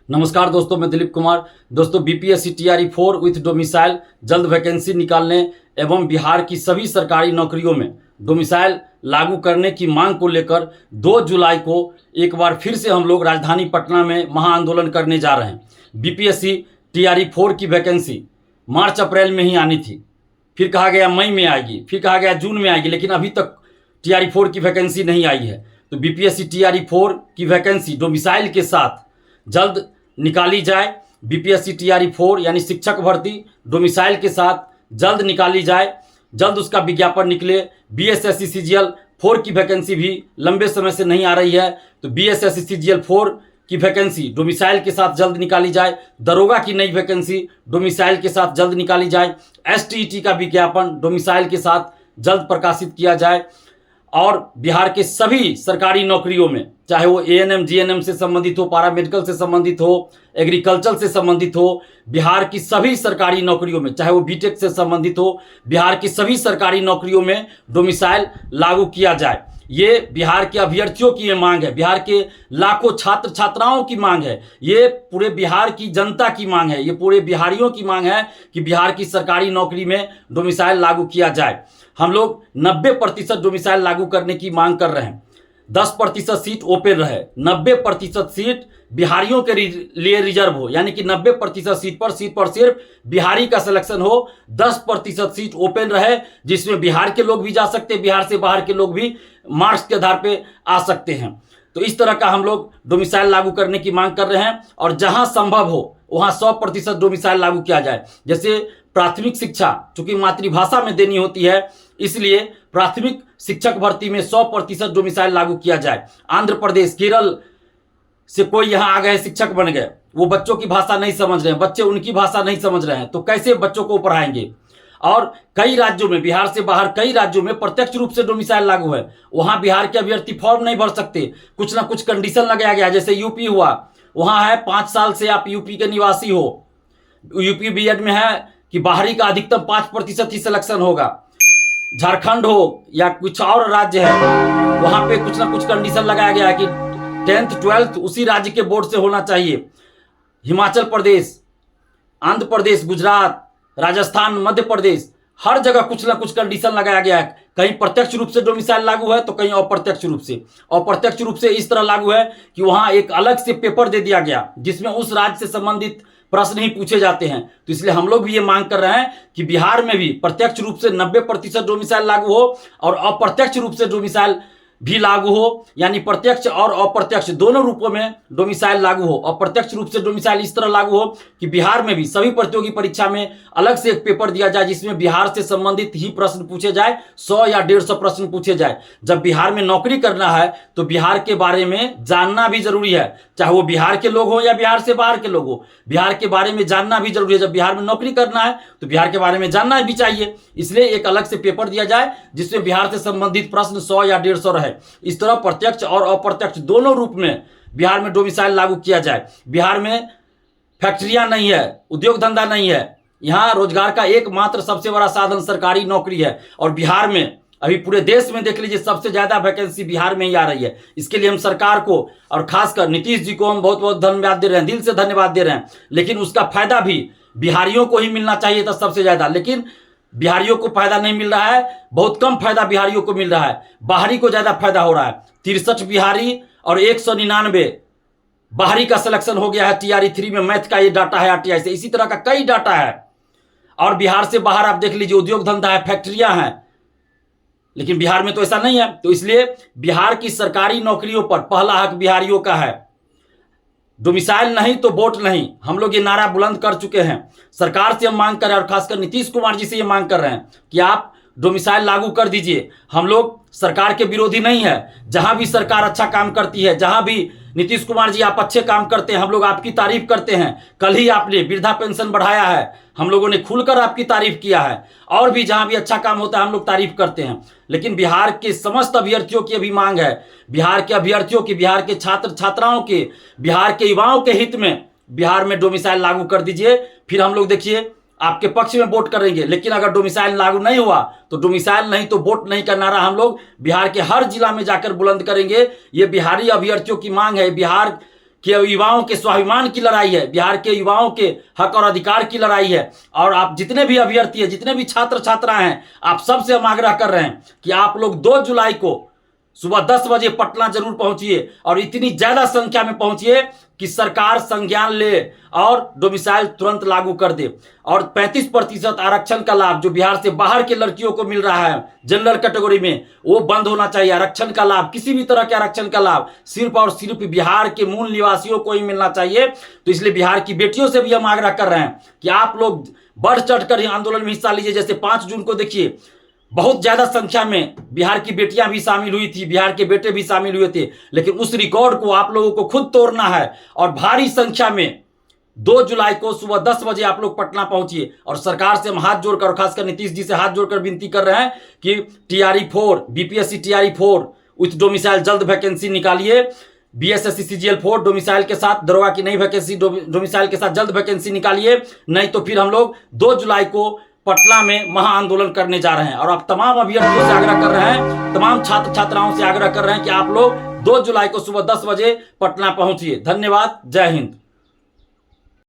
नमस्कार दोस्तों, मैं दिलीप कुमार। दोस्तों, बीपीएससी टीआरई 4 विथ डोमिसाइल जल्द वैकेंसी निकालने एवं बिहार की सभी सरकारी नौकरियों में डोमिसाइल लागू करने की मांग को लेकर 2 जुलाई को एक बार फिर से हम लोग राजधानी पटना में महाआंदोलन करने जा रहे हैं। बीपीएससी टीआरई 4 की वैकेंसी मार्च अप्रैल में ही आनी थी, फिर कहा गया मई में आएगी, फिर कहा गया जून में आएगी, लेकिन अभी तक टीआरई 4 की वैकेंसी नहीं आई है। तो बीपीएससी टीआरई 4 की वैकेंसी डोमिसाइल के साथ जल्द निकाली जाए। बीपीएससी टीआरई 4 यानी शिक्षक भर्ती डोमिसाइल के साथ जल्द निकाली जाए, जल्द उसका विज्ञापन निकले। बीएसएससी सीजीएल 4 की वैकेंसी भी लंबे समय से नहीं आ रही है, तो बीएसएससी सीजीएल 4 की वैकेंसी डोमिसाइल के साथ जल्द निकाली जाए। दरोगा की नई वैकेंसी डोमिसाइल के साथ जल्द निकाली जाए। एसटीईटी का विज्ञापन डोमिसाइल के साथ जल्द प्रकाशित किया जाए और बिहार के सभी सरकारी नौकरियों में, चाहे वो एएनएम जीएनएम से संबंधित हो, पारामेडिकल से संबंधित हो, एग्रीकल्चर से संबंधित हो, बिहार की सभी सरकारी नौकरियों में, चाहे वो बीटेक से संबंधित हो, बिहार की सभी सरकारी नौकरियों में डोमिसाइल लागू किया जाए। ये बिहार के अभ्यर्थियों की ये मांग है, बिहार के लाखों छात्र छात्राओं की मांग है, ये पूरे बिहार की जनता की मांग है, ये पूरे बिहारियों की मांग है कि बिहार की सरकारी नौकरी में डोमिसाइल लागू किया जाए। हम लोग 90% डोमिसाइल लागू करने की मांग कर रहे हैं। 10% सीट ओपन रहे, 90% सीट बिहारियों के लिए रिजर्व हो, यानी कि 90% सीट पर सिर्फ बिहारी का सिलेक्शन हो। 10% सीट ओपन रहे जिसमें बिहार के लोग भी जा सकते हैं, बिहार से बाहर के लोग भी मार्क्स के आधार पे आ सकते हैं। तो इस तरह का हम लोग डोमिसाइल लागू करने की मांग कर रहे हैं और जहां संभव हो वहां 100% डोमिसाइल लागू किया जाए। जैसे प्राथमिक शिक्षा चूंकि मातृभाषा में देनी होती है, इसलिए प्राथमिक शिक्षक भर्ती में 100% डोमिसाइल लागू किया जाए। आंध्र प्रदेश, केरल से कोई यहाँ आ गए, शिक्षक बन गए, वो बच्चों की भाषा नहीं समझ रहे हैं, बच्चे उनकी भाषा नहीं समझ रहे हैं, तो कैसे बच्चों को पढ़ाएंगे। और कई राज्यों में, बिहार से बाहर कई राज्यों में प्रत्यक्ष रूप से डोमिसाइल लागू है, वहां बिहार के अभ्यर्थी फॉर्म नहीं भर सकते, कुछ ना कुछ कंडीशन लगाया गया। जैसे यूपी हुआ, वहां है 5 साल से आप यूपी के निवासी हो, यूपी बीएड में है कि बाहरी का अधिकतम 5% ही सिलेक्शन होगा। झारखंड हो या कुछ और राज्य है, वहां पे कुछ ना कुछ कंडीशन लगाया गया है कि 10th 12th उसी राज्य के बोर्ड से होना चाहिए। हिमाचल प्रदेश, आंध्र प्रदेश, गुजरात, राजस्थान, मध्य प्रदेश, हर जगह कुछ ना कुछ कंडीशन लगाया गया है। कहीं प्रत्यक्ष रूप से डोमिसाइल लागू है तो कहीं अप्रत्यक्ष रूप से। अप्रत्यक्ष रूप से इस तरह लागू है कि वहां एक अलग से पेपर दे दिया गया जिसमें उस राज्य से संबंधित प्रश्न ही पूछे जाते हैं। तो इसलिए हम लोग भी ये मांग कर रहे हैं कि बिहार में भी प्रत्यक्ष रूप से 90% डोमिसाइल लागू हो और अप्रत्यक्ष रूप से डोमिसाइल भी लागू हो, यानी प्रत्यक्ष और अप्रत्यक्ष दोनों रूपों में डोमिसाइल लागू हो। अप्रत्यक्ष रूप से डोमिसाइल इस तरह लागू हो कि बिहार में भी सभी प्रतियोगी परीक्षा में अलग से एक पेपर दिया जाए जिसमें बिहार से संबंधित ही प्रश्न पूछे जाए, 100 या 150 प्रश्न पूछे जाए। जब बिहार में नौकरी करना है तो बिहार के बारे में जानना भी जरूरी है, चाहे वो बिहार के लोग हो या बिहार से बाहर के लोग हो, बिहार के बारे में जानना भी जरूरी है। जब बिहार में नौकरी करना है तो बिहार के बारे में जानना भी चाहिए, इसलिए एक अलग से पेपर दिया जाए जिसमें बिहार से संबंधित प्रश्न 100 या 150 रहे। इस तरह प्रत्यक्ष और अप्रत्यक्ष दोनों रूप में बिहार में डोमिसाइल लागू किया जाए। बिहार में फैक्ट्रियां नहीं है, उद्योग धंधा नहीं है, यहां रोजगार का एकमात्र सबसे बड़ा साधन सरकारी नौकरी है। और बिहार में अभी पूरे देश में देख लीजिए सबसे ज्यादा वैकेंसी बिहार में ही आ रही है। इसके लिए हम सरकार को और खासकर नीतीश जी को हम बहुत बहुत धन्यवाद दे रहे हैं, दिल से धन्यवाद दे रहे हैं। लेकिन उसका फायदा भी बिहारियों को ही मिलना चाहिए था सबसे ज्यादा, लेकिन बिहारियों को फायदा नहीं मिल रहा है, बहुत कम फायदा बिहारियों को मिल रहा है, बाहरी को ज्यादा फायदा हो रहा है। 63 बिहारी और 199 बाहरी का सिलेक्शन हो गया है टीआरई 3 में। मैथ का ये डाटा है आरटीआई से, इसी तरह का कई डाटा है। और बिहार से बाहर आप देख लीजिए उद्योग धंधा है, फैक्ट्रियां हैं, लेकिन बिहार में तो ऐसा नहीं है। तो इसलिए बिहार की सरकारी नौकरियों पर पहला हक बिहारियों का है। डोमिसाइल नहीं तो वोट नहीं, हम लोग ये नारा बुलंद कर चुके हैं। सरकार से हम मांग कर रहे हैं और खासकर नीतीश कुमार जी से ये मांग कर रहे हैं कि आप डोमिसाइल लागू कर दीजिए। हम लोग सरकार के विरोधी नहीं है, जहां भी सरकार अच्छा काम करती है, जहां भी नीतीश कुमार जी आप अच्छे काम करते हैं, हम लोग आपकी तारीफ करते हैं। कल ही आपने वृद्धा पेंशन बढ़ाया है, हम लोगों ने खुलकर आपकी तारीफ किया है। और भी जहां भी अच्छा काम होता है हम लोग तारीफ करते हैं। लेकिन बिहार के समस्त अभ्यर्थियों की अभी मांग है, बिहार के अभ्यर्थियों की, बिहार के छात्र छात्राओं के, बिहार के युवाओं के हित में बिहार में डोमिसाइल लागू कर दीजिए। फिर हम लोग देखिए आपके पक्ष में वोट करेंगे। लेकिन अगर डोमिसाइल लागू नहीं हुआ तो डोमिसाइल नहीं तो वोट नहीं का नारा हम लोग बिहार के हर जिला में जाकर बुलंद करेंगे। ये बिहारी अभ्यर्थियों की मांग है, बिहार कि युवाओं के स्वाभिमान की लड़ाई है, बिहार के युवाओं के हक और अधिकार की लड़ाई है। और आप जितने भी अभ्यर्थी हैं, जितने भी छात्र छात्राएं हैं, आप सबसे हम आग्रह कर रहे हैं कि आप लोग 2 जुलाई को सुबह 10 बजे पटना जरूर पहुंचिए और इतनी ज्यादा संख्या में पहुंचिए कि सरकार संज्ञान ले और डोमिसाइल तुरंत लागू कर दे। और 35% आरक्षण का लाभ जो बिहार से बाहर के लड़कियों को मिल रहा है जनरल कैटेगरी में, वो बंद होना चाहिए। आरक्षण का लाभ, किसी भी तरह के आरक्षण का लाभ सिर्फ और सिर्फ बिहार के मूल निवासियों को ही मिलना चाहिए। तो इसलिए बिहार की बेटियों से भी हम आग्रह कर रहे हैं कि आप लोग बढ़ चढ़कर आंदोलन में हिस्सा लीजिए। जैसे 5 जून को देखिए, बहुत ज्यादा संख्या में बिहार की बेटियां भी शामिल हुई थी, बिहार के बेटे भी शामिल हुए थे, लेकिन उस रिकॉर्ड को आप लोगों को खुद तोड़ना है। और भारी संख्या में 2 जुलाई को सुबह 10 बजे आप लोग पटना पहुंचिए। और सरकार से हम हाथ जोड़कर, खासकर नीतीश जी से हाथ जोड़कर विनती कर रहे हैं कि TRE4 BPSC TRE4 with domicile जल्द वैकेंसी निकालिए। BSSC CGL4 डोमिसाइल के साथ, दरोगा की नई वैकेंसी डोमिसाइल के साथ जल्द वैकेंसी निकालिए, नहीं तो फिर हम लोग 2 जुलाई को पटना में महा आंदोलन करने जा रहे हैं। और आप तमाम अभ्यर्थियों से आग्रह कर रहे हैं, तमाम छात्र छात्राओं से आग्रह कर रहे हैं कि आप लोग 2 जुलाई को सुबह 10 बजे पटना पहुंचिए। धन्यवाद। जय हिंद।